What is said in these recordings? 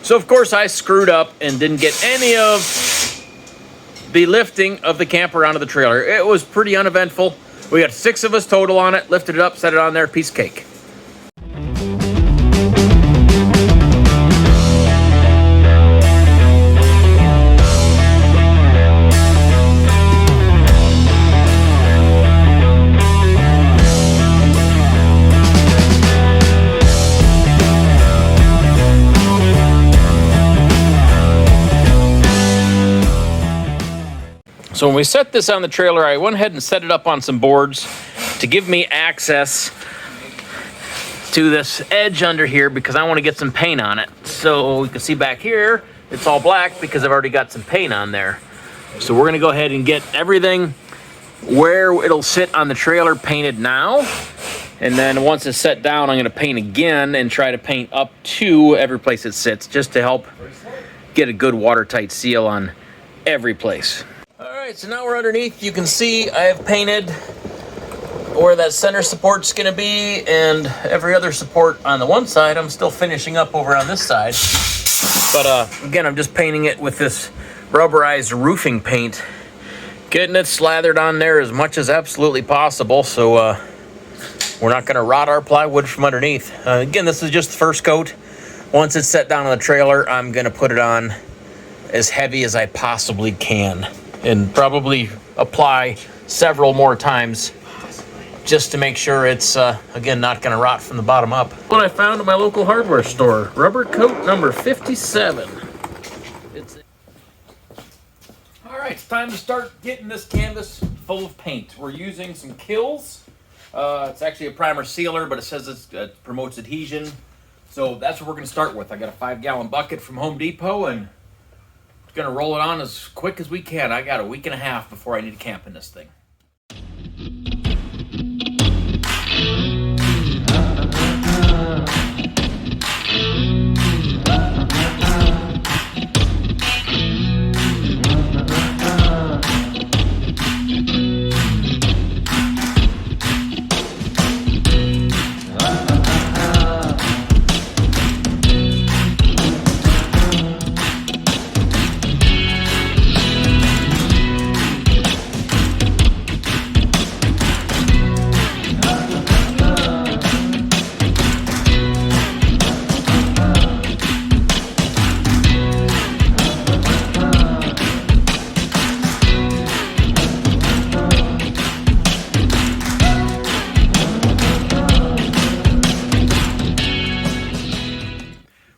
So of course I screwed up and didn't get any of the lifting of the camper onto the trailer. It was pretty uneventful. We got 6 of us total on it, lifted it up, set it on there, piece of cake. So when we set this on the trailer, I went ahead and set it up on some boards to give me access to this edge under here because I want to get some paint on it. So you can see back here, it's all black because I've already got some paint on there. So we're gonna go ahead and get everything where it'll sit on the trailer painted now. And then once it's set down, I'm gonna paint again and try to paint up to every place it sits just to help get a good watertight seal on every place. All right, so now we're underneath. You can see I have painted where that center support's gonna be and every other support on the one side. I'm still finishing up over on this side. But again, I'm just painting it with this rubberized roofing paint, getting it slathered on there as much as absolutely possible so we're not gonna rot our plywood from underneath. Again, this is just the first coat. Once it's set down on the trailer, I'm gonna put it on as heavy as I possibly can and probably apply several more times just to make sure it's, again, not gonna rot from the bottom up. What I found at my local hardware store, rubber coat number 57. All right, it's time to start getting this canvas full of paint. We're using some Killz. It's actually a primer sealer, but it says it promotes adhesion. So that's what we're gonna start with. I got a 5-gallon bucket from Home Depot and gonna roll it on as quick as we can. I got a week and a half before I need to camp in this thing.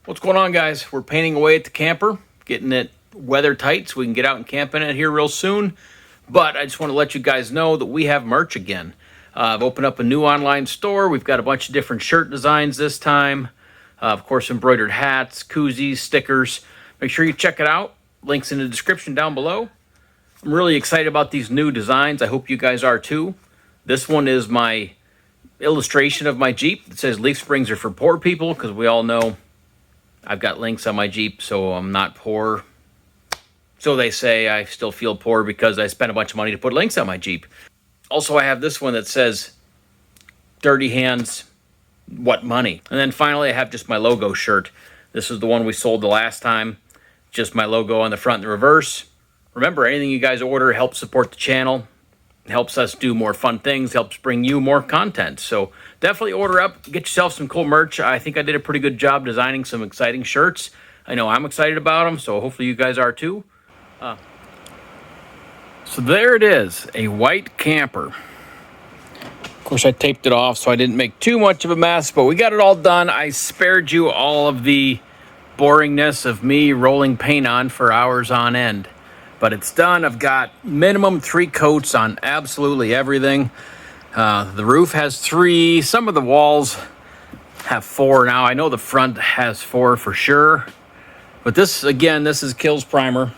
What's going on, guys? We're painting away at the camper, getting it weather tight so we can get out and camp in it here real soon. But I just want to let you guys know that we have merch again. I've opened up a new online store. We've got a bunch of different shirt designs this time. Of course, embroidered hats, koozies, stickers. Make sure you check it out. Links in the description down below. I'm really excited about these new designs. I hope you guys are too. This one is my illustration of my Jeep. It says leaf springs are for poor people because we all know I've got links on my Jeep, so I'm not poor. So they say. I still feel poor because I spent a bunch of money to put links on my Jeep. Also, I have this one that says, dirty hands, what money? And then finally, I have just my logo shirt. This is the one we sold the last time. Just my logo on the front and the reverse. Remember, anything you guys order helps support the channel. Helps us do more fun things, helps bring you more content. So definitely order up, get yourself some cool merch. I think I did a pretty good job designing some exciting shirts. I know I'm excited about them, so hopefully you guys are too. So there it is, a white camper. Of course, I taped it off so I didn't make too much of a mess, but we got it all done. I spared you all of the boringness of me rolling paint on for hours on end. But it's done. I've got minimum 3 coats on absolutely everything. The roof has 3. Some of the walls have 4 now. I know the front has 4 for sure. But this, again, this is Killz primer.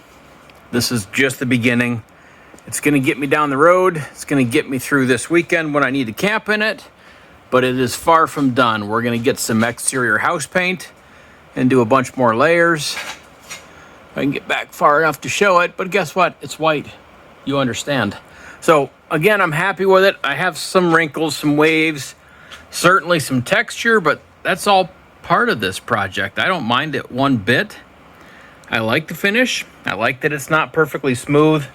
This is just the beginning. It's going to get me down the road. It's going to get me through this weekend when I need to camp in it. But it is far from done. We're going to get some exterior house paint and do a bunch more layers. I can get back far enough to show it, but guess what? It's white. You understand. So again, I'm happy with it. I have some wrinkles, some waves, certainly some texture, but that's all part part of this project. I don't mind it one bit. I like the finish. I like that it's not perfectly smooth.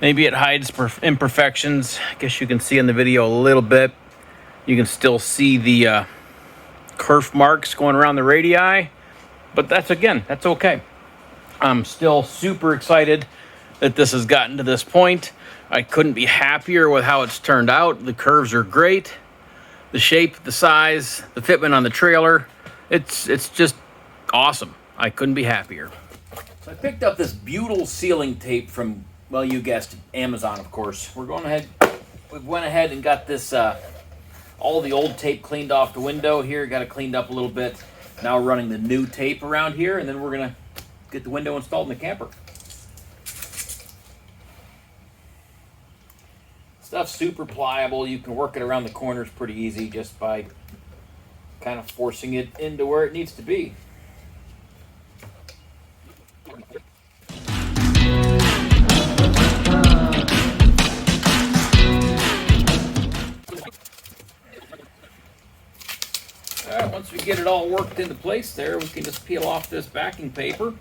Maybe it hides imperfections. I guess you can see in the video a little bit. You can still see the kerf marks going around the radii, but that's okay. I'm still super excited that this has gotten to this point. I couldn't be happier with how it's turned out. The curves are great. The shape, the size, the fitment on the trailer, it's just awesome. I couldn't be happier. So I picked up this butyl sealing tape from, well, you guessed it, Amazon, of course. We went ahead and got this, all the old tape cleaned off the window here, got it cleaned up a little bit. Now we're running the new tape around here, and then we're gonna get the window installed in the camper. Stuff's super pliable. You can work it around the corners pretty easy just by kind of forcing it into where it needs to be. All right, once we get it all worked into place there, we can just peel off this backing paper.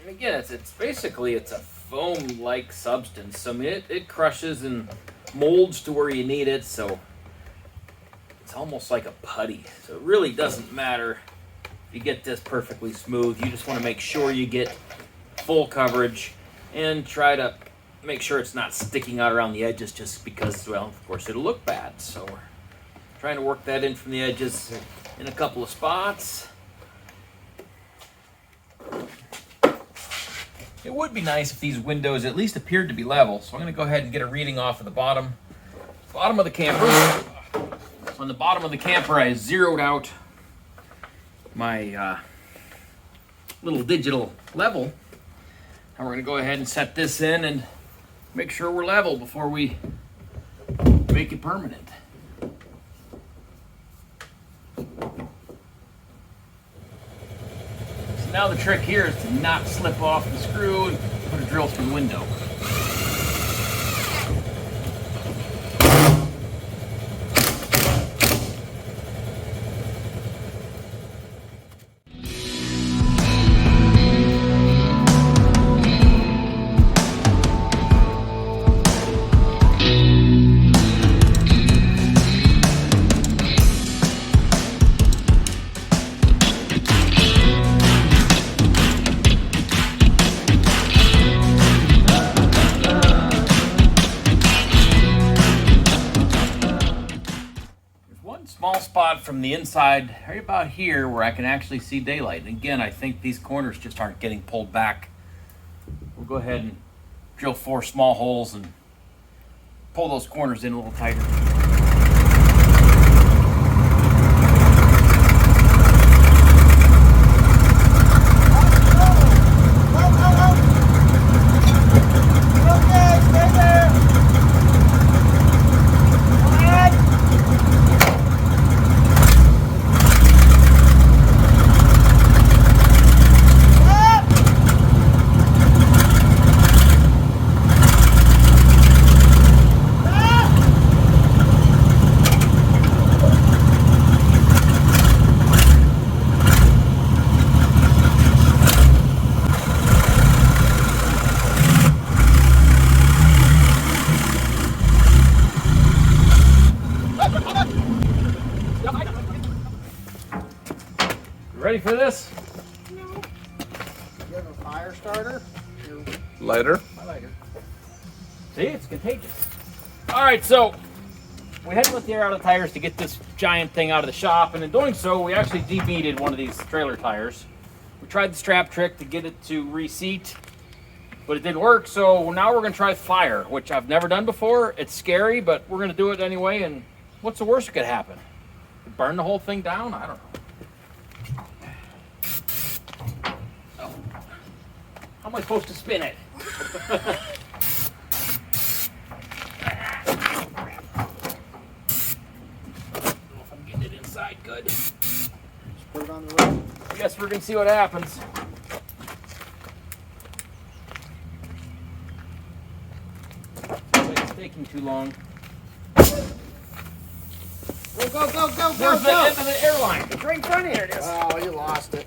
Again, it's basically a foam-like substance. So I mean, it crushes and molds to where you need it. So it's almost like a putty. So it really doesn't matter if you get this perfectly smooth. You just want to make sure you get full coverage and try to make sure it's not sticking out around the edges just because, well, of course, it'll look bad. So we're trying to work that in from the edges in a couple of spots. It would be nice if these windows at least appeared to be level, so I'm going to go ahead and get a reading off of the bottom of the camper. So on the bottom of the camper, I zeroed out my little digital level. And we're going to go ahead and set this in and make sure we're level before we make it permanent. Now the trick here is to not slip off the screw and put a drill through the window. Small spot from the inside right about here where I can actually see daylight. And again, I think these corners just aren't getting pulled back. We'll go ahead and drill 4 small holes and pull those corners in a little tighter. Ready for this? No. You have a fire starter? Lighter. My lighter. See, it's contagious. All right, so we had to let the air out of the tires to get this giant thing out of the shop, and in doing so, we actually debeaded one of these trailer tires. We tried the strap trick to get it to reseat, but it didn't work, so now we're gonna try fire, which I've never done before. It's scary, but we're gonna do it anyway, and what's the worst that could happen? Burn the whole thing down? I don't know. How am I supposed to spin it? I don't know if I'm getting it inside good. Guess we're gonna see what happens. It's taking too long. Go, go, go, go, Where's go, the go! end of the airline? It's right in front of here. It is. Oh, you lost it.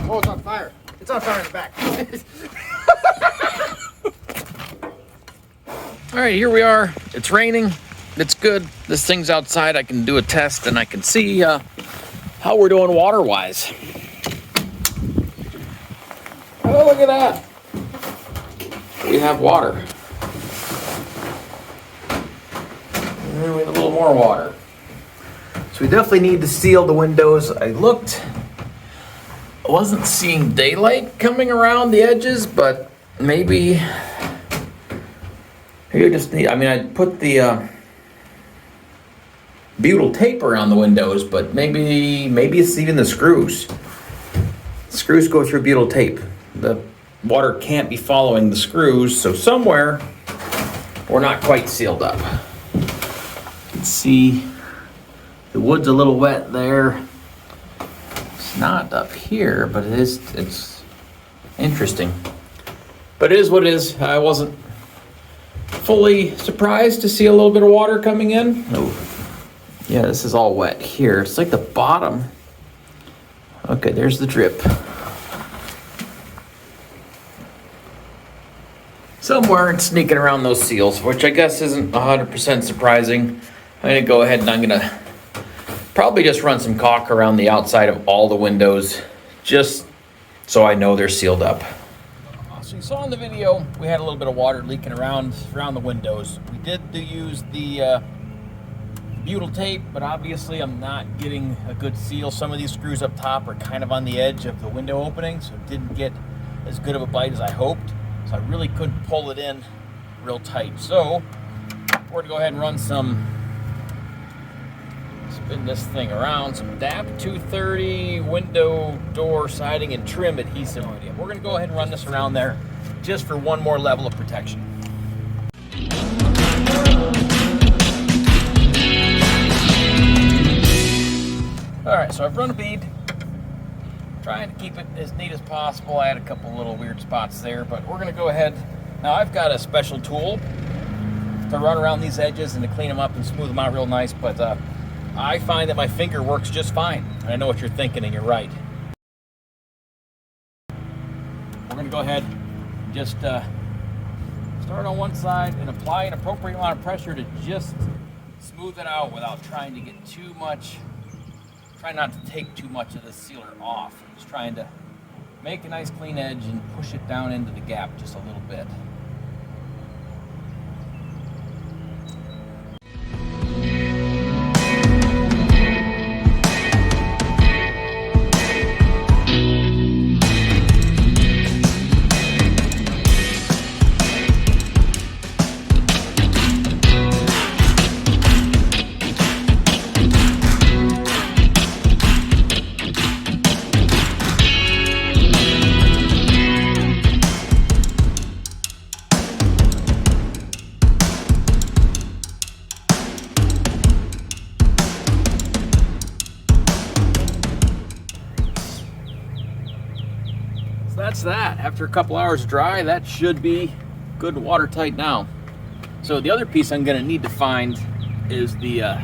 Oh, it's on fire. It's on fire in the back. All right, here we are. It's raining. It's good. This thing's outside. I can do a test and I can see how we're doing water-wise. Oh, look at that. We have water. And we have a little more water. So we definitely need to seal the windows. I looked. I wasn't seeing daylight coming around the edges, but maybe you just need, I mean, I put the butyl tape around the windows, but maybe it's even the screws. Screws go through butyl tape. The water can't be following the screws, so somewhere we're not quite sealed up. You can see the wood's a little wet there. It's not up here, but it's interesting. But it is what it is. I wasn't fully surprised to see a little bit of water coming in. Oh, yeah, this is all wet here. It's like the bottom. Okay, there's the drip. Somewhere it's sneaking around those seals, which I guess isn't 100% surprising. I'm gonna go ahead and I'm gonna probably just run some caulk around the outside of all the windows, just so I know they're sealed up. So you saw in the video, we had a little bit of water leaking around the windows. We did use the butyl tape, but obviously I'm not getting a good seal. Some of these screws up top are kind of on the edge of the window opening, so it didn't get as good of a bite as I hoped. So I really couldn't pull it in real tight. So we're gonna go ahead and run spin this thing around, some DAP 230 window, door, siding, and trim adhesive. We're gonna go ahead and run this around there just for one more level of protection. All right, so I've run a bead, trying to keep it as neat as possible. I had a couple little weird spots there, but we're gonna go ahead. Now I've got a special tool to run around these edges and to clean them up and smooth them out real nice, but I find that my finger works just fine. And I know what you're thinking, and you're right. We're gonna go ahead and just start on one side and apply an appropriate amount of pressure to just smooth it out without trying to get too much. Try not to take too much of the sealer off. Just trying to make a nice clean edge and push it down into the gap just a little bit. That's that. After a couple hours dry, that should be good and watertight now. So the other piece I'm going to need to find is the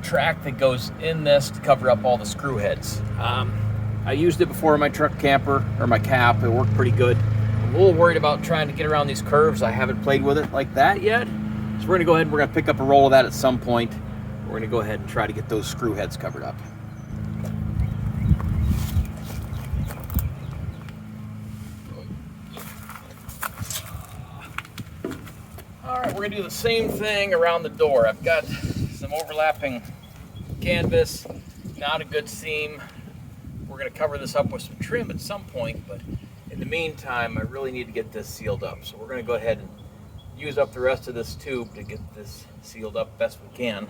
track that goes in this to cover up all the screw heads. I used it before in my truck camper, or my cap. It worked pretty good. I'm a little worried about trying to get around these curves. I haven't played with it like that yet. So we're going to go ahead and we're going to pick up a roll of that at some point. We're going to go ahead and try to get those screw heads covered up. All right, we're gonna do the same thing around the door. I've got some overlapping canvas, not a good seam. We're gonna cover this up with some trim at some point, but in the meantime, I really need to get this sealed up. So we're gonna go ahead and use up the rest of this tube to get this sealed up best we can.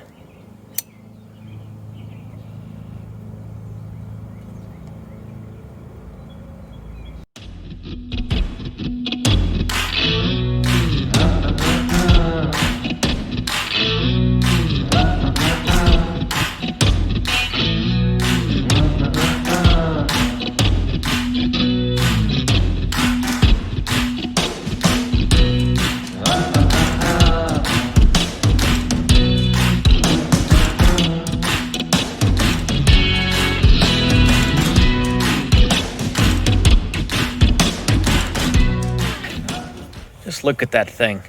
Just look at that thing.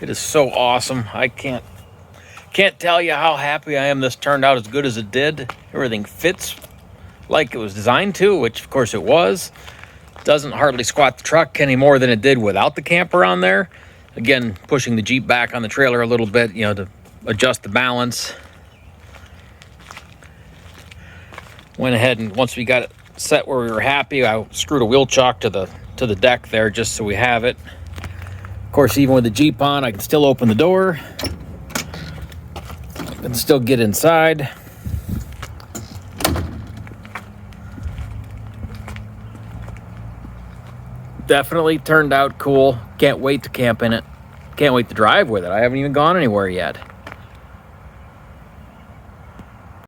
It is so awesome. I can't tell you how happy I am this turned out as good as it did. Everything fits like it was designed to, which of course it was. Doesn't hardly squat the truck any more than it did without the camper on there. Again, pushing the Jeep back on the trailer a little bit, to adjust the balance. Went ahead and once we got it set where we were happy, I screwed a wheel chock to the deck there just so we have it. Of course, even with the Jeep on, I can still open the door. I can still get inside. Definitely turned out cool. Can't wait to camp in it. Can't wait to drive with it. I haven't even gone anywhere yet.